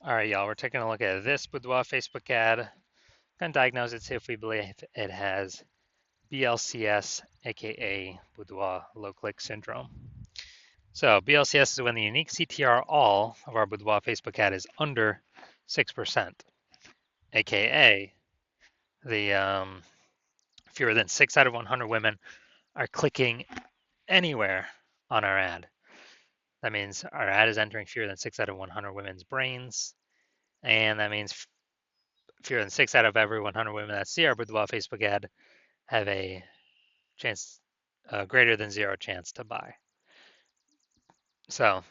All right, y'all, we're taking a look at this Boudoir Facebook ad. Gonna diagnose it, see if we believe it has BLCS, aka Boudoir low click syndrome. So BLCS is when the unique CTR all of our Boudoir Facebook ad is under 6%, aka the fewer than 6 out of 100 women are clicking anywhere on our ad. That means our ad is entering fewer than 6 out of 100 women's brains, and that means fewer than 6 out of every 100 women that see our Boudoir Facebook ad have a chance, greater than zero chance to buy. So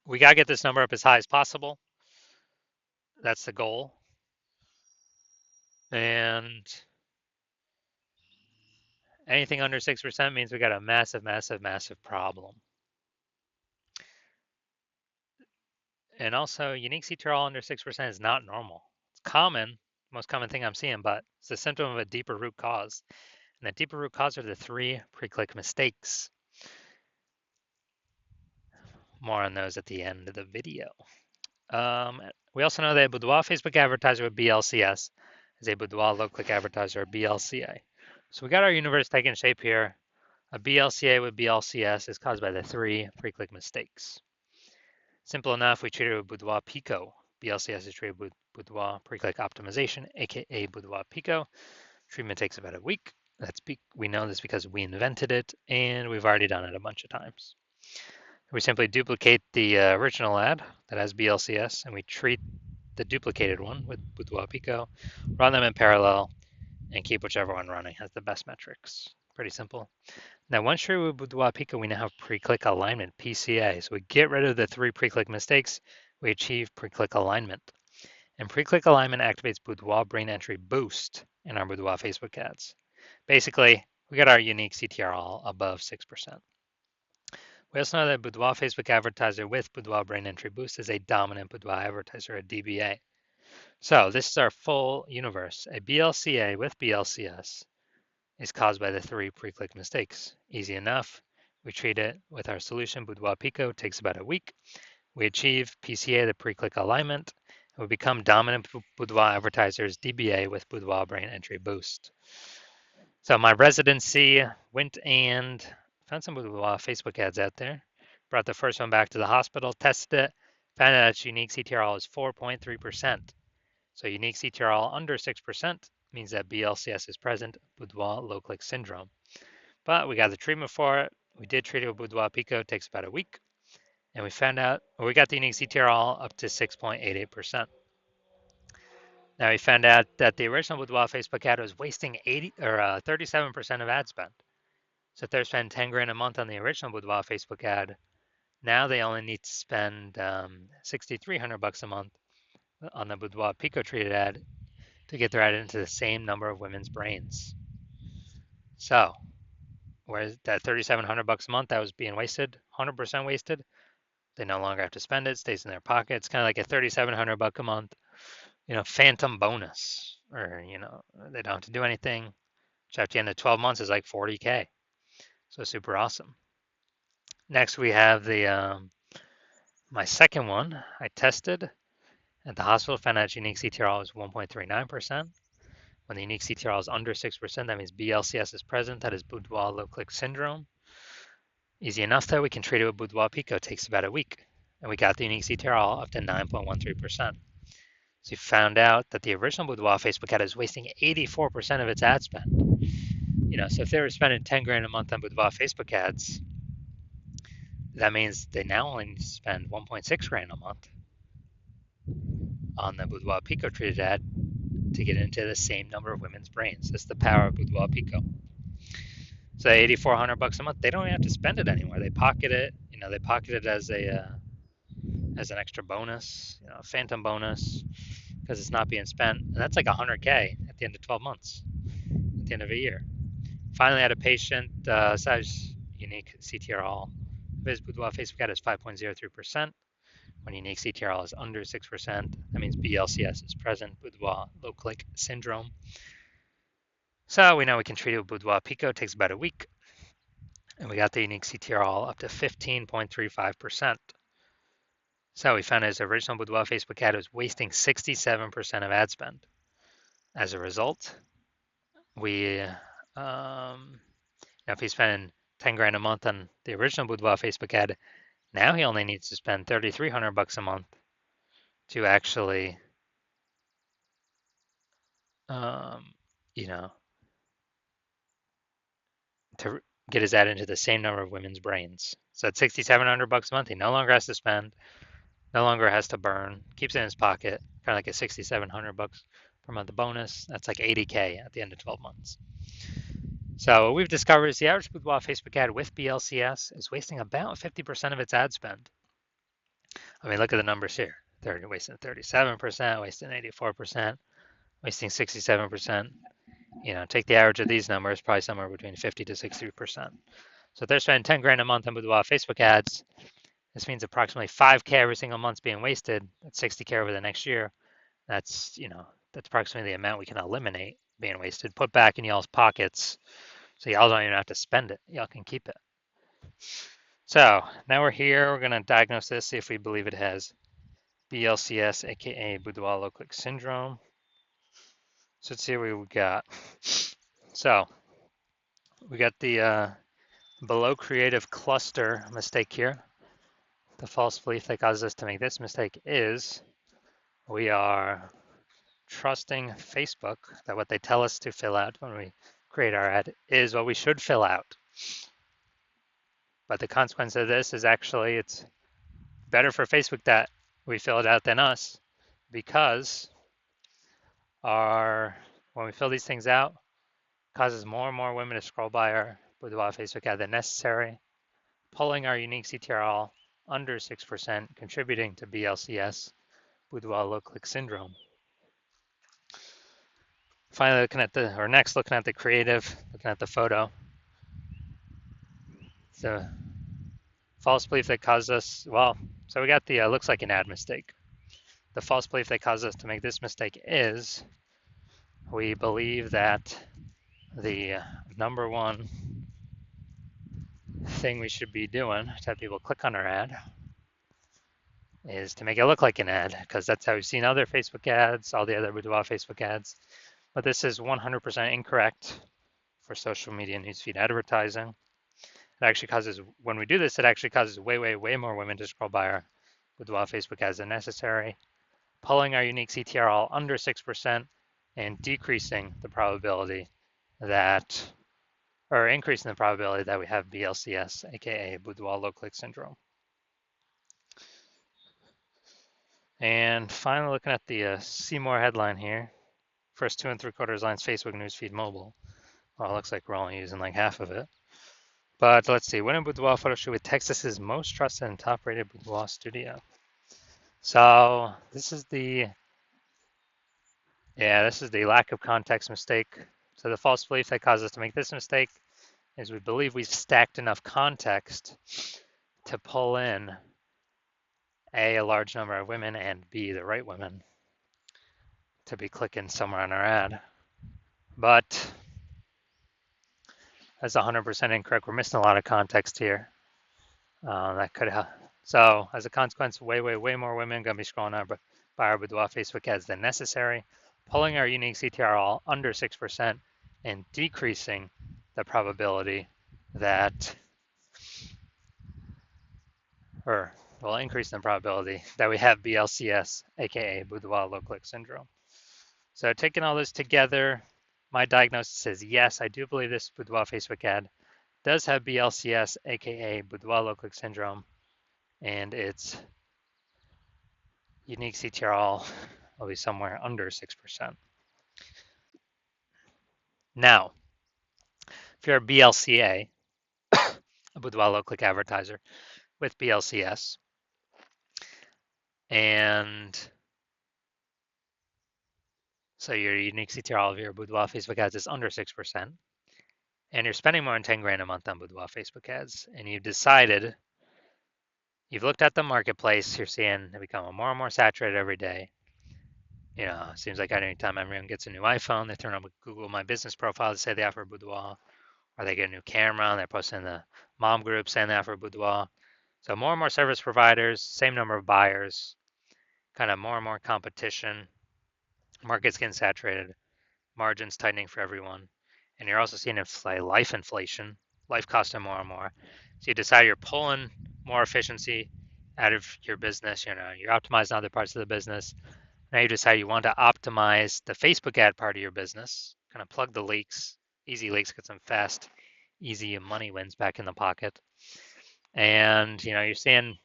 we got to get this number up as high as possible. That's the goal. And anything under 6% means we got a massive, massive, massive problem. And also, unique CTRL under 6% is not normal. It's common, most common thing I'm seeing, but it's a symptom of a deeper root cause. And the deeper root cause are the 3 pre-click mistakes. More on those at the end of the video. We also know that a Boudoir Facebook advertiser with BLCS is a Boudoir low-click advertiser or BLCA. So we got our universe taking shape here. A BLCA with BLCS is caused by the 3 pre-click mistakes. Simple enough, we treat it with Boudoir Pico. BLCS is treated with Boudoir pre-click optimization, aka Boudoir Pico. Treatment takes about a week. We know this because we invented it, and we've already done it a bunch of times. We simply duplicate the original ad that has BLCS, and we treat the duplicated one with Boudoir Pico, run them in parallel, and keep whichever one running has the best metrics. Pretty simple. Now, once treated with Boudoir Pico, we now have pre-click alignment, PCA. So we get rid of the 3 pre-click mistakes, we achieve pre-click alignment. And pre-click alignment activates Boudoir brain entry boost in our Boudoir Facebook ads. Basically, we got our unique CTR all above 6%. We also know that Boudoir Facebook advertiser with Boudoir brain entry boost is a dominant Boudoir advertiser, a DBA. So this is our full universe. A BLCA with BLCS is caused by the 3 pre-click mistakes. Easy enough. We treat it with our solution, Boudoir Pico, takes about a week. We achieve PCA, the pre-click alignment, and we become dominant Boudoir advertisers, DBA with Boudoir brain entry boost. So my residency went and found some Boudoir Facebook ads out there. Brought the first one back to the hospital, tested it, found out its unique CTRL is 4.3%. So unique CTRL under 6% means that BLCS is present, Boudoir low-click syndrome. But we got the treatment for it. We did treat it with Boudoir Pico. It takes about a week. And we found out, well, we got the unique CTRL up to 6.88%. Now we found out that the original Boudoir Facebook ad was wasting 37% of ad spend. So if they're spending 10 grand a month on the original Boudoir Facebook ad, now they only need to spend 6,300 bucks a month on the Boudoir Pico treated ad to get their ad into the same number of women's brains. So, whereas that 3,700 bucks a month that was being wasted, 100% wasted, they no longer have to spend it, stays in their pocket. It's kind of like a 3,700 buck a month, phantom bonus, or they don't have to do anything, which at the end of 12 months is like 40K. So super awesome. Next we have the my second one I tested at the hospital, found out unique CTRL is 1.39%. When the unique CTRL is under 6%, that means BLCS is present. That is Boudoir low-click syndrome. Easy enough though, we can treat it with Boudoir Pico. It takes about a week. And we got the unique CTRL up to 9.13%. So we found out that the original Boudoir Facebook ad is wasting 84% of its ad spend. So if they were spending 10 grand a month on Boudoir Facebook ads, that means they now only need to spend 1.6 grand a month on the Boudoir Pico treated ad to get into the same number of women's brains. That's the power of Boudoir Pico. So 8,400 bucks a month, they don't even have to spend it anymore. They pocket it. They pocket it as an extra bonus, phantom bonus, because it's not being spent. And that's like 100K at the end of 12 months, at the end of a year. Finally, had a patient, size unique CTRL. His Boudoir Facebook ad is 5.03%. When unique CTRL is under 6%, that means BLCS is present, Boudoir low-click syndrome. So we know we can treat it with Boudoir Pico. It takes about a week. And we got the unique CTRL up to 15.35%. So we found his original Boudoir Facebook ad was wasting 67% of ad spend. As a result, we, now if he's spending 10 grand a month on the original Boudoir Facebook ad, now he only needs to spend 3,300 bucks a month to actually, um, you know, to get his ad into the same number of women's brains. So at 6,700 bucks a month, he no longer has to spend, no longer has to burn, keeps it in his pocket, kind of like a 6,700 bucks per month bonus. That's like 80K at the end of 12 months. So what we've discovered is the average boudoir Facebook ad with BLCS is wasting about 50% of its ad spend. I mean, look at the numbers here. They're wasting 37%, wasting 84%, wasting 67%. Take the average of these numbers, probably somewhere between 50 to 60%. So if they're spending 10 grand a month on boudoir Facebook ads, this means approximately 5K every single month's being wasted. That's 60K over the next year. That's approximately the amount we can eliminate being wasted, put back in y'all's pockets, so y'all don't even have to spend it. Y'all can keep it. So now we're here. We're going to diagnose this, see if we believe it has BLCS, aka boudoir low click syndrome. So let's see what we got. So we got the below creative cluster mistake here. The false belief that causes us to make this mistake is we are trusting Facebook that what they tell us to fill out when we create our ad is what we should fill out. But the consequence of this is actually it's better for Facebook that we fill it out than us, because when we fill these things out, it causes more and more women to scroll by our boudoir Facebook ad than necessary, pulling our unique CTRL under 6%, contributing to BLCS, boudoir low click syndrome. Finally, looking at the creative, looking at the photo. The false belief that caused us, so we got the looks like an ad mistake. The false belief that caused us to make this mistake is we believe that the number one thing we should be doing to have people click on our ad is to make it look like an ad, because that's how we've seen other Facebook ads, all the other boudoir Facebook ads. But this is 100% incorrect for social media newsfeed advertising. It actually causes, when we do this, it actually causes way, way, way more women to scroll by our boudoir Facebook ads than necessary, pulling our unique CTRL under 6% and decreasing the probability that, or increasing the probability that we have BLCS, aka boudoir low click syndrome. And finally, looking at the see more headline here, first 2 3/4 lines, Facebook newsfeed mobile. Well, it looks like we're only using like half of it. But let's see, when a boudoir photo shoot with Texas's most trusted and top rated boudoir studio. So this is the lack of context mistake. So the false belief that caused us to make this mistake is we believe we've stacked enough context to pull in A, a large number of women, and B, the right women to be clicking somewhere on our ad. But that's 100% incorrect. We're missing a lot of context here. That could have. So as a consequence, way, way, way more women going to be scrolling by our boudoir Facebook ads than necessary, pulling our unique CTRL under 6% and decreasing the probability that, increasing the probability that we have BLCS, aka boudoir low click syndrome. So taking all this together, my diagnosis is yes, I do believe this boudoir Facebook ad does have BLCS, aka boudoir low click syndrome, and its unique CTRL will be somewhere under 6%. Now, if you're a BLCA, a boudoir low click advertiser with BLCS, and so your unique CTRL of your boudoir Facebook ads is under 6%, and you're spending more than 10 grand a month on boudoir Facebook ads, and you've looked at the marketplace, you're seeing it become more and more saturated every day. It seems like anytime everyone gets a new iPhone, they turn on Google My Business profile to say they offer boudoir, or they get a new camera and they're posting in the mom group saying they offer boudoir. So more and more service providers, same number of buyers, kind of more and more competition, market's getting saturated, margins tightening for everyone. And you're also seeing life inflation, life costing more and more. So you decide you're pulling more efficiency out of your business. You're optimizing other parts of the business. Now you decide you want to optimize the Facebook ad part of your business, kind of plug the leaks, easy leaks, get some fast, easy money wins back in the pocket. And you're seeing,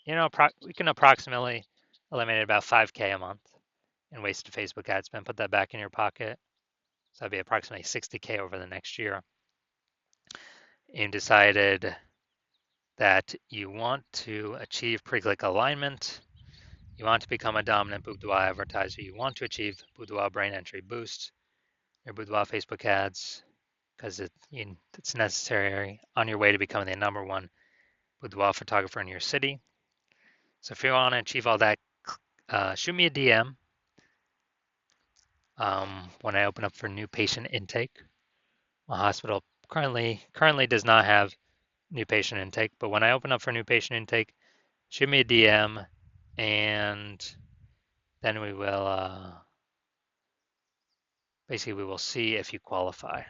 we can approximately eliminate about 5K a month in wasted Facebook ad spend. Put that back in your pocket. So that'd be approximately 60K over the next year. And decided that you want to achieve pre-click alignment. You want to become a dominant Boudoir advertiser. You want to achieve Boudoir brain entry boost, your Boudoir Facebook ads, because it's necessary on your way to becoming the #1 boudoir photographer in your city. So if you want to achieve all that, shoot me a DM when I open up for new patient intake. My hospital currently does not have new patient intake, but when I open up for new patient intake, shoot me a DM, and then we will basically we will see if you qualify.